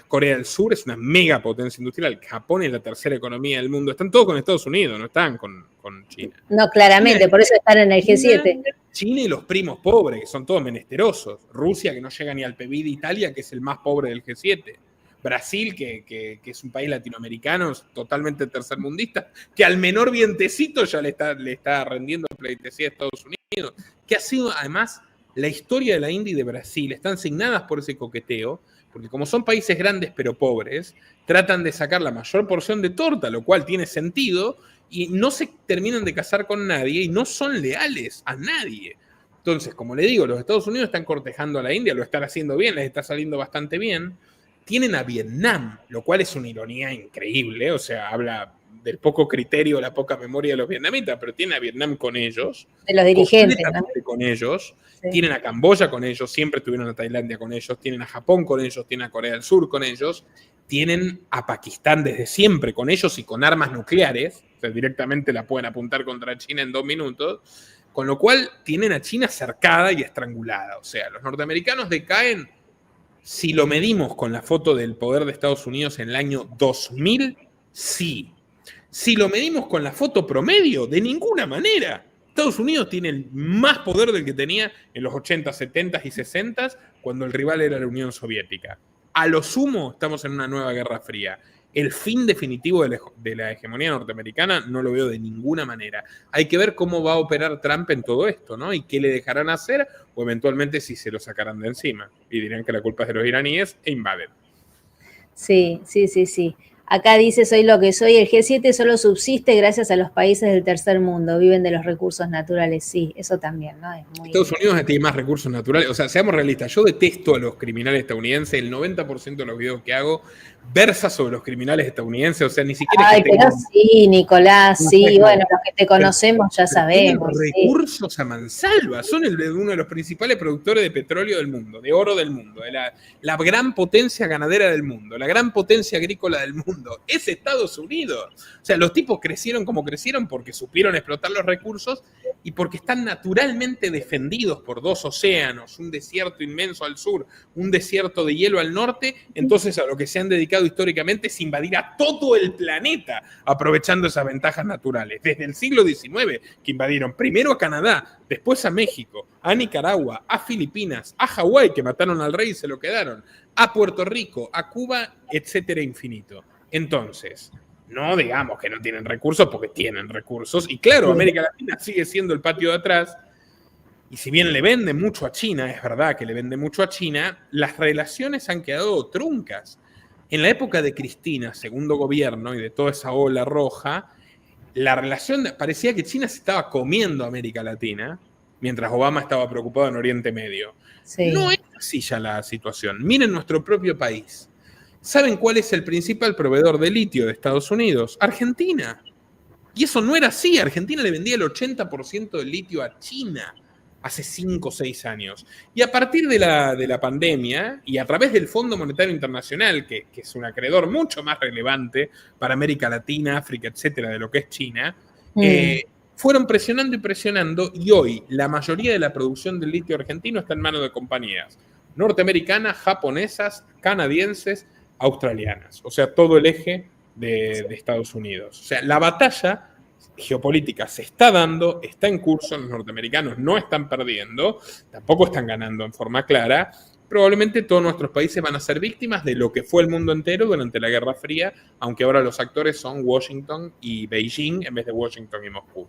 Corea del Sur es una mega potencia industrial. Japón es la tercera economía del mundo. Están todos con Estados Unidos, no están con China. No, claramente, China, por eso están en el G7. China y los primos pobres, que son todos menesterosos. Rusia, que no llega ni al PIB de Italia, que es el más pobre del G7. Brasil, que es un país latinoamericano totalmente tercermundista, que al menor vientecito ya le está rendiendo pleitesía a Estados Unidos, que ha sido además la historia de la India y de Brasil, están signadas por ese coqueteo, porque como son países grandes pero pobres, tratan de sacar la mayor porción de torta, lo cual tiene sentido, y no se terminan de casar con nadie y no son leales a nadie. Entonces, como le digo, los Estados Unidos están cortejando a la India, lo están haciendo bien, les está saliendo bastante bien. Tienen a Vietnam, lo cual es una ironía increíble, o sea, habla del poco criterio, la poca memoria de los vietnamitas, pero tienen a Vietnam con ellos. De los dirigentes, ¿no? Con ellos. Sí. Tienen a Camboya con ellos, siempre tuvieron a Tailandia con ellos, tienen a Japón con ellos, tienen a Corea del Sur con ellos, tienen a Pakistán desde siempre con ellos y con armas nucleares, o sea, directamente la pueden apuntar contra China en 2 minutos, con lo cual tienen a China cercada y estrangulada. O sea, los norteamericanos decaen. Si lo medimos con la foto del poder de Estados Unidos en el año 2000, sí. Si lo medimos con la foto promedio, de ninguna manera. Estados Unidos tiene más poder del que tenía en los 80, 70 y 60 cuando el rival era la Unión Soviética. A lo sumo, estamos en una nueva guerra fría. El fin definitivo de la hegemonía norteamericana no lo veo de ninguna manera. Hay que ver cómo va a operar Trump en todo esto, ¿no? Y qué le dejarán hacer, o eventualmente si se lo sacarán de encima. Y dirán que la culpa es de los iraníes e invaden. Sí. Acá dice, soy lo que soy, el G7 solo subsiste gracias a los países del tercer mundo, viven de los recursos naturales, sí, eso también, ¿no? Es muy... Estados Unidos tiene más recursos naturales, o sea, seamos realistas, yo detesto a los criminales estadounidenses, el 90% de los videos que hago versa sobre los criminales estadounidenses, o sea, ni siquiera... Ay, pero sí, Nicolás, sí, bueno, los que te conocemos ya sabemos. Recursos a mansalva, son uno de los principales productores de petróleo del mundo, de oro del mundo, de la gran potencia ganadera del mundo, la gran potencia agrícola del mundo. Es Estados Unidos. O sea, los tipos crecieron como crecieron porque supieron explotar los recursos y porque están naturalmente defendidos por 2 océanos, un desierto inmenso al sur, un desierto de hielo al norte. Entonces, a lo que se han dedicado históricamente es invadir a todo el planeta, aprovechando esas ventajas naturales. Desde el siglo XIX, que invadieron primero a Canadá, después a México, a Nicaragua, a Filipinas, a Hawái, que mataron al rey y se lo quedaron, a Puerto Rico, a Cuba, etcétera, infinito. Entonces, no digamos que no tienen recursos, porque tienen recursos. Y claro, América Latina sigue siendo el patio de atrás. Y si bien le vende mucho a China, es verdad que le vende mucho a China, las relaciones han quedado truncas. En la época de Cristina, segundo gobierno, y de toda esa ola roja, la relación, parecía que China se estaba comiendo a América Latina, mientras Obama estaba preocupado en Oriente Medio. Sí. No es así ya la situación. Miren nuestro propio país. ¿Saben cuál es el principal proveedor de litio de Estados Unidos? Argentina. Y eso no era así. Argentina le vendía el 80% del litio a China hace 5 o 6 años. Y a partir de la pandemia, y a través del Fondo Monetario Internacional, que es un acreedor mucho más relevante para América Latina, África, etcétera, de lo que es China, fueron presionando y presionando, y hoy la mayoría de la producción del litio argentino está en manos de compañías norteamericanas, japonesas, canadienses, australianas. O sea, todo el eje de Estados Unidos. O sea, la batalla geopolítica se está dando, está en curso, los norteamericanos no están perdiendo, tampoco están ganando en forma clara. Probablemente todos nuestros países van a ser víctimas de lo que fue el mundo entero durante la Guerra Fría, aunque ahora los actores son Washington y Beijing en vez de Washington y Moscú.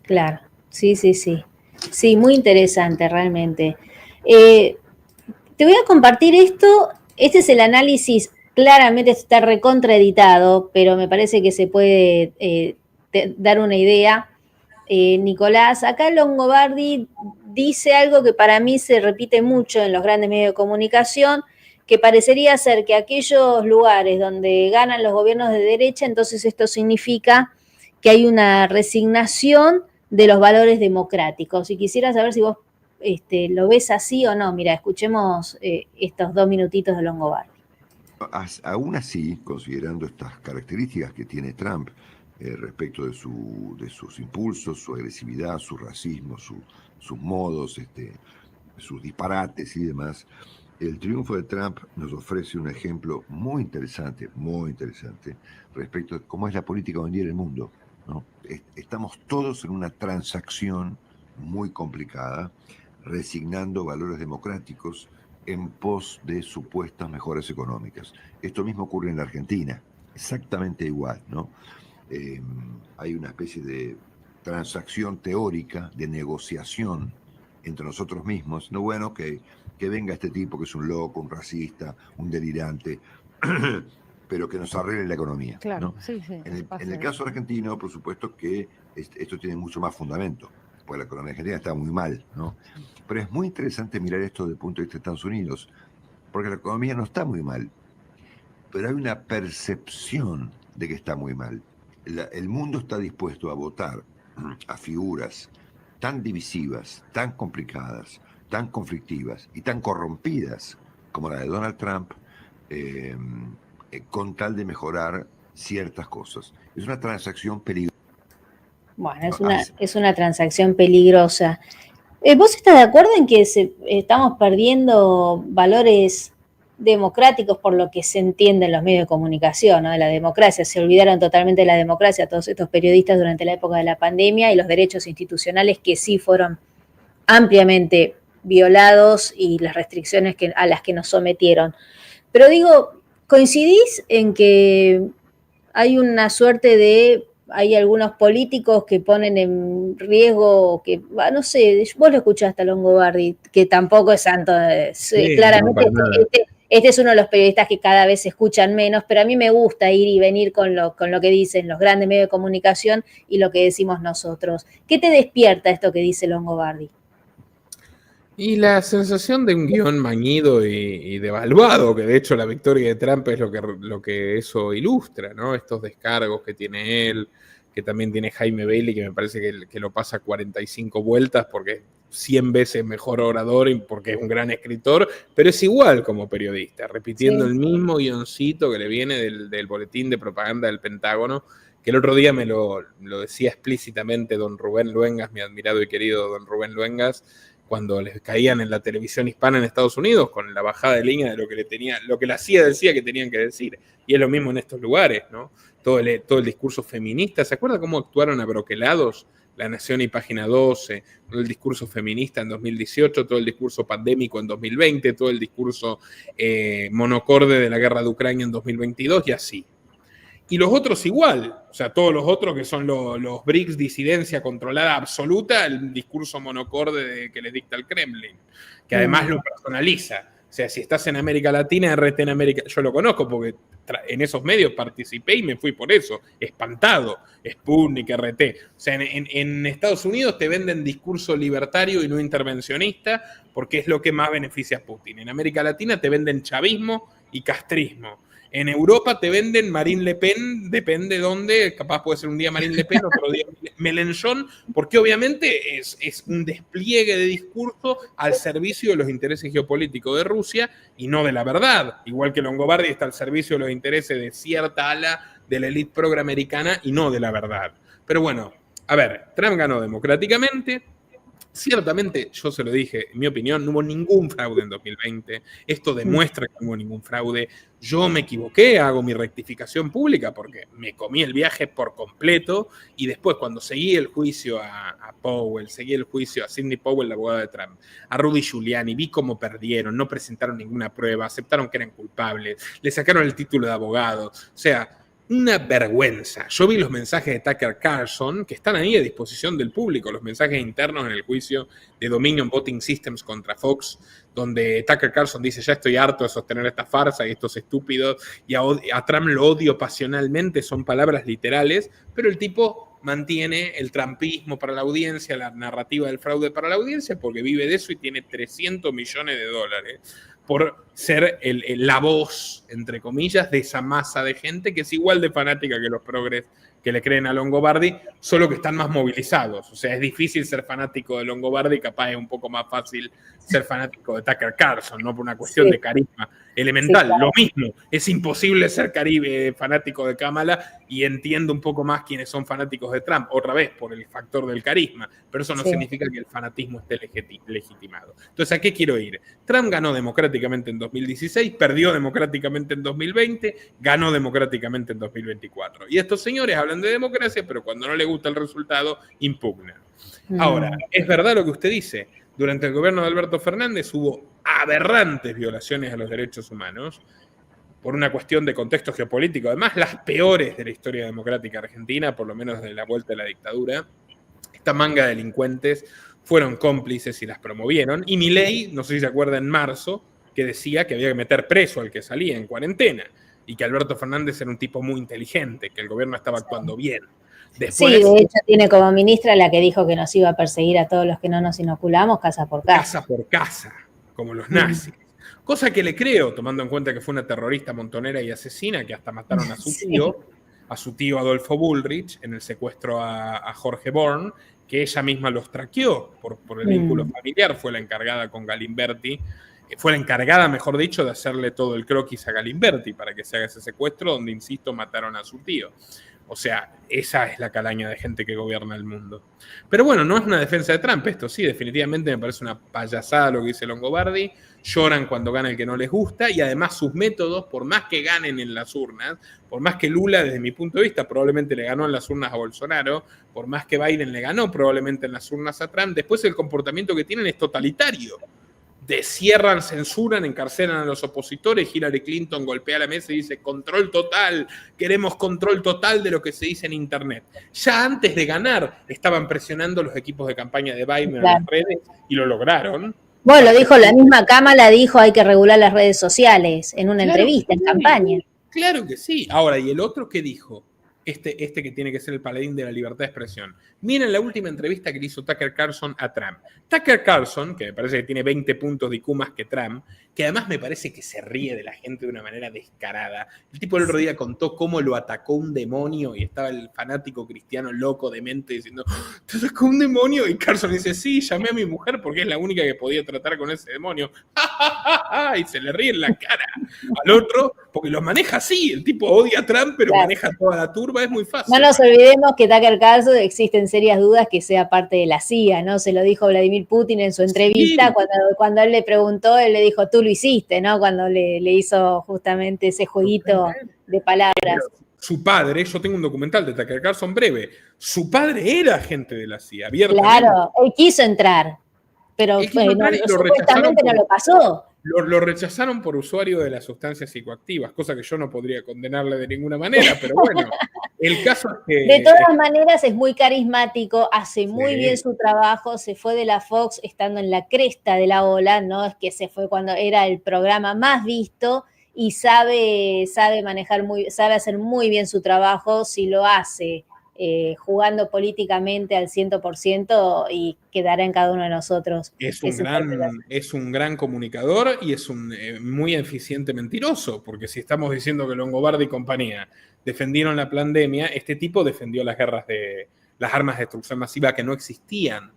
Claro, sí. Sí, muy interesante realmente. Te voy a compartir esto. Este es el análisis, claramente está recontraeditado, pero me parece que se puede dar una idea. Nicolás, acá Longobardi dice algo que para mí se repite mucho en los grandes medios de comunicación, que parecería ser que aquellos lugares donde ganan los gobiernos de derecha, entonces esto significa que hay una resignación de los valores democráticos. Y quisiera saber si vos lo ves así o no. Mira, escuchemos estos 2 minutitos de Longobardi. Aún así, considerando estas características que tiene Trump respecto de sus impulsos, su agresividad, su racismo, sus modos, sus disparates y demás, el triunfo de Trump nos ofrece un ejemplo muy interesante respecto de cómo es la política hoy en día en el mundo, ¿no? Estamos todos en una transacción muy complicada, resignando valores democráticos en pos de supuestas mejoras económicas. Esto mismo ocurre en la Argentina, exactamente igual, ¿no? Hay una especie de transacción teórica, de negociación entre nosotros mismos. No, bueno, que venga este tipo que es un loco, un racista, un delirante, pero que nos arregle la economía, Claro, ¿no? sí. En el caso argentino, por supuesto que esto tiene mucho más fundamento, porque la economía argentina está muy mal, ¿no? Pero es muy interesante mirar esto desde el punto de vista de Estados Unidos, porque la economía no está muy mal, pero hay una percepción de que está muy mal. El mundo está dispuesto a votar a figuras tan divisivas, tan complicadas, tan conflictivas y tan corrompidas como la de Donald Trump, con tal de mejorar ciertas cosas. Es una transacción peligrosa. Bueno, es una transacción peligrosa. ¿Vos estás de acuerdo en que estamos perdiendo valores democráticos por lo que se entiende en los medios de comunicación, ¿no? De la democracia? Se olvidaron totalmente de la democracia todos estos periodistas durante la época de la pandemia, y los derechos institucionales que sí fueron ampliamente violados y las restricciones a las que nos sometieron. Pero digo, ¿coincidís en que hay una suerte de... hay algunos políticos que ponen en riesgo, que, no sé, vos lo escuchaste a Longobardi, que tampoco es santo, claramente no, este es uno de los periodistas que cada vez se escuchan menos, pero a mí me gusta ir y venir con lo que dicen los grandes medios de comunicación y lo que decimos nosotros. ¿Qué te despierta esto que dice Longobardi? Y la sensación de un guión mañido y devaluado, que de hecho la victoria de Trump es lo que eso ilustra, ¿no? Estos descargos que tiene él, que también tiene Jaime Bailey, que me parece que lo pasa 45 vueltas porque es 100 veces mejor orador y porque es un gran escritor, pero es igual como periodista, repitiendo el mismo guioncito que le viene del boletín de propaganda del Pentágono, que el otro día me lo decía explícitamente don Rubén Luengas, mi admirado y querido don Rubén Luengas, cuando les caían en la televisión hispana en Estados Unidos, con la bajada de línea de lo que la CIA decía que tenían que decir. Y es lo mismo en estos lugares, ¿no? Todo el discurso feminista. ¿Se acuerda cómo actuaron abroquelados La Nación y Página 12? Todo el discurso feminista en 2018, todo el discurso pandémico en 2020, todo el discurso monocorde de la guerra de Ucrania en 2022 y así. Y los otros igual, o sea, todos los otros que son los BRICS, disidencia controlada absoluta, el discurso monocorde que les dicta el Kremlin, que además lo personaliza. O sea, si estás en América Latina, RT en América, yo lo conozco porque en esos medios participé y me fui por eso, espantado, Sputnik, RT. O sea, en Estados Unidos te venden discurso libertario y no intervencionista porque es lo que más beneficia a Putin. En América Latina te venden chavismo y castrismo. En Europa te venden Marine Le Pen, depende dónde, capaz puede ser un día Marine Le Pen, otro día Mélenchon, porque obviamente es un despliegue de discurso al servicio de los intereses geopolíticos de Rusia y no de la verdad. Igual que Longobardi está al servicio de los intereses de cierta ala de la élite proamericana y no de la verdad. Pero bueno, a ver, Trump ganó democráticamente. Ciertamente, yo se lo dije, en mi opinión, no hubo ningún fraude en 2020. Esto demuestra que no hubo ningún fraude. Yo me equivoqué, hago mi rectificación pública porque me comí el viaje por completo y después cuando seguí el juicio a Powell, seguí el juicio a Sidney Powell, la abogada de Trump, a Rudy Giuliani, vi cómo perdieron, no presentaron ninguna prueba, aceptaron que eran culpables, le sacaron el título de abogado. O sea, una vergüenza. Yo vi los mensajes de Tucker Carlson, que están ahí a disposición del público, los mensajes internos en el juicio de Dominion Voting Systems contra Fox, donde Tucker Carlson dice, ya estoy harto de sostener esta farsa y estos estúpidos, y a Trump lo odio pasionalmente, son palabras literales, pero el tipo mantiene el trumpismo para la audiencia, la narrativa del fraude para la audiencia, porque vive de eso y tiene $300 millones por ser la voz, entre comillas, de esa masa de gente que es igual de fanática que los progres que le creen a Longobardi, solo que están más movilizados. O sea, es difícil ser fanático de Longobardi, capaz es un poco más fácil ser fanático de Tucker Carlson, ¿no? Por una cuestión de carisma elemental. Sí, claro. Lo mismo, es imposible ser fanático de Kamala y entiendo un poco más quiénes son fanáticos de Trump, otra vez, por el factor del carisma, pero eso no significa que el fanatismo esté legitimado. Entonces, ¿a qué quiero ir? Trump ganó democráticamente en 2016, perdió democráticamente en 2020, ganó democráticamente en 2024. Y estos señores hablan de democracia, pero cuando no les gusta el resultado, impugnan. Ahora, es verdad lo que usted dice. Durante el gobierno de Alberto Fernández hubo aberrantes violaciones a los derechos humanos por una cuestión de contexto geopolítico, además las peores de la historia democrática argentina, por lo menos de la vuelta de la dictadura. Esta manga de delincuentes fueron cómplices y las promovieron. Y Milei, no sé si se acuerda, en marzo, que decía que había que meter preso al que salía en cuarentena y que Alberto Fernández era un tipo muy inteligente, que el gobierno estaba actuando bien. Después, sí, de hecho tiene como ministra la que dijo que nos iba a perseguir a todos los que no nos inoculamos casa por casa. Casa por casa, como los nazis. Cosa que le creo, tomando en cuenta que fue una terrorista montonera y asesina que hasta mataron a su tío Adolfo Bullrich en el secuestro a Jorge Born, que ella misma los traqueó por el vínculo familiar, fue la encargada con Galimberti, fue la encargada, mejor dicho, de hacerle todo el croquis a Galimberti para que se haga ese secuestro, donde, insisto, mataron a su tío. O sea, esa es la calaña de gente que gobierna el mundo. Pero bueno, no es una defensa de Trump esto, sí, definitivamente me parece una payasada lo que dice Longobardi, lloran cuando gana el que no les gusta, y además sus métodos, por más que ganen en las urnas, por más que Lula, desde mi punto de vista, probablemente le ganó en las urnas a Bolsonaro, por más que Biden le ganó probablemente en las urnas a Trump, después el comportamiento que tienen es totalitario. Descierran, censuran, encarcelan a los opositores. Hillary Clinton golpea la mesa y dice control total, queremos control total de lo que se dice en internet. Ya antes de ganar estaban presionando los equipos de campaña de Biden en las redes y lo lograron. Bueno, lo dijo la misma Kamala, dijo hay que regular las redes sociales en una entrevista, en campaña. Claro que sí. Ahora, ¿y el otro qué dijo? Este que tiene que ser el paladín de la libertad de expresión. Miren la última entrevista que le hizo Tucker Carlson a Trump. Tucker Carlson, que me parece que tiene 20 puntos de IQ más que Trump, que además me parece que se ríe de la gente de una manera descarada. El tipo el otro día contó cómo lo atacó un demonio y estaba el fanático cristiano loco, demente, diciendo, ¿te atacó un demonio? Y Carlson dice, sí, llamé a mi mujer porque es la única que podía tratar con ese demonio. Y se le ríe en la cara al otro, porque lo maneja así. El tipo odia a Trump, pero maneja toda la turba, es muy fácil. No nos olvidemos que Tucker Carlson existen serias dudas que sea parte de la CIA, ¿no? Se lo dijo Vladimir Putin en su entrevista, sí. cuando él le preguntó, él le dijo, tú lo hiciste, ¿no? Cuando le hizo justamente ese jueguito de palabras. Su padre, yo tengo un documental de Tucker Carlson breve, su padre era agente de la CIA, abiertamente. Claro, él quiso entrar, pero supuestamente no lo pasó. Lo rechazaron por usuario de las sustancias psicoactivas, cosa que yo no podría condenarle de ninguna manera, pero bueno, el caso es que... De todas maneras es muy carismático, hace muy bien su trabajo, se fue de la Fox estando en la cresta de la ola, ¿no? Es que se fue cuando era el programa más visto y sabe manejar sabe hacer muy bien su trabajo, si lo hace jugando políticamente al 100% y quedará en cada uno de nosotros. Es un gran comunicador y es un muy eficiente mentiroso, porque si estamos diciendo que Longobardi y compañía defendieron la pandemia, este tipo defendió las armas de destrucción masiva que no existían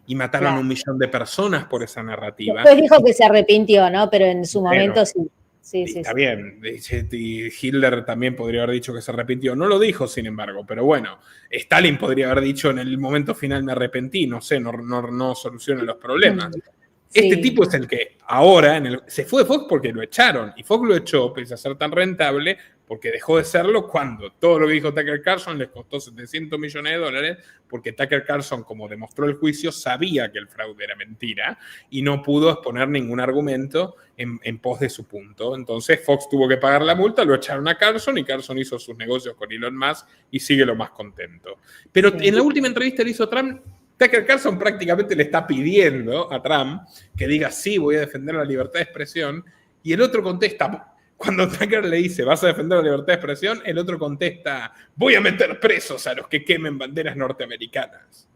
y mataron a 1 millón de personas por esa narrativa. Después dijo que se arrepintió, ¿no? Pero en su momento sí. Sí, está bien, y Hitler también podría haber dicho que se arrepintió. No lo dijo, sin embargo, pero bueno, Stalin podría haber dicho en el momento final me arrepentí, no sé, no soluciona los problemas. Sí. Este tipo es el que ahora se fue de Fox porque lo echaron, y Fox lo echó, pese a ser tan rentable, porque dejó de serlo cuando todo lo que dijo Tucker Carlson les costó $700 millones, porque Tucker Carlson, como demostró el juicio, sabía que el fraude era mentira y no pudo exponer ningún argumento en pos de su punto. Entonces Fox tuvo que pagar la multa, lo echaron a Carlson y Carlson hizo sus negocios con Elon Musk y sigue lo más contento. Pero en la última entrevista que hizo Trump, Tucker Carlson prácticamente le está pidiendo a Trump que diga sí, voy a defender la libertad de expresión, y el otro contesta, cuando Tucker le dice vas a defender la libertad de expresión, el otro contesta voy a meter presos a los que quemen banderas norteamericanas.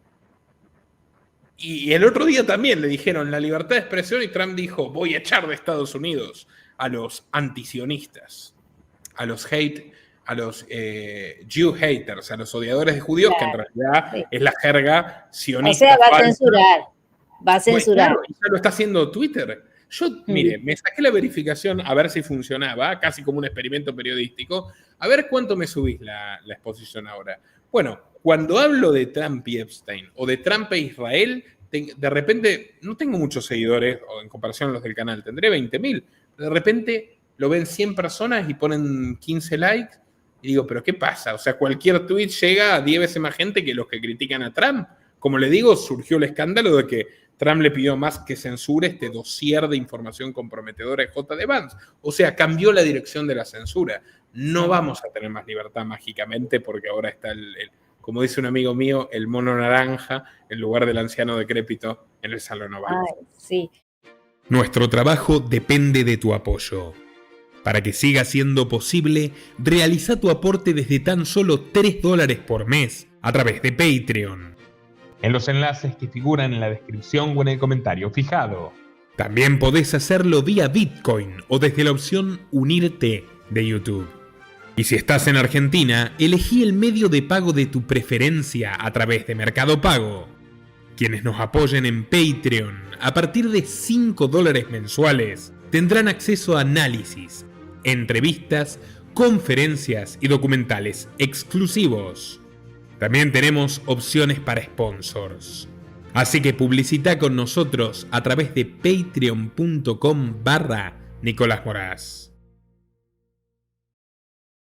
Y el otro día también le dijeron la libertad de expresión y Trump dijo voy a echar de Estados Unidos a los antisionistas, a los Jew haters, a los odiadores de judíos, claro, que en realidad es la jerga sionista. O sea, va a censurar. Claro, ya lo está haciendo Twitter. Yo, mire, me saqué la verificación a ver si funcionaba, casi como un experimento periodístico, a ver cuánto me subís la exposición ahora. Bueno, cuando hablo de Trump y Epstein, o de Trump e Israel, de repente, no tengo muchos seguidores, o en comparación a los del canal, tendré 20.000, de repente lo ven 100 personas y ponen 15 likes, y digo, ¿pero qué pasa? O sea, cualquier tweet llega a 10 veces más gente que los que critican a Trump. Como le digo, surgió el escándalo de que Trump le pidió más que censure este dossier de información comprometedora de J.D. Vance. O sea, cambió la dirección de la censura. No vamos a tener más libertad mágicamente porque ahora está, como dice un amigo mío, el mono naranja en lugar del anciano decrépito en el Salón Oval. Sí. Nuestro trabajo depende de tu apoyo. Para que siga siendo posible, realiza tu aporte desde tan solo $3 por mes a través de Patreon, en los enlaces que figuran en la descripción o en el comentario fijado. También podés hacerlo vía Bitcoin o desde la opción Unirte de YouTube. Y si estás en Argentina, elegí el medio de pago de tu preferencia a través de Mercado Pago. Quienes nos apoyen en Patreon a partir de $5 mensuales tendrán acceso a análisis, entrevistas, conferencias y documentales exclusivos. También tenemos opciones para sponsors. Así que publicita con nosotros a través de patreon.com/Nicolás Moraz.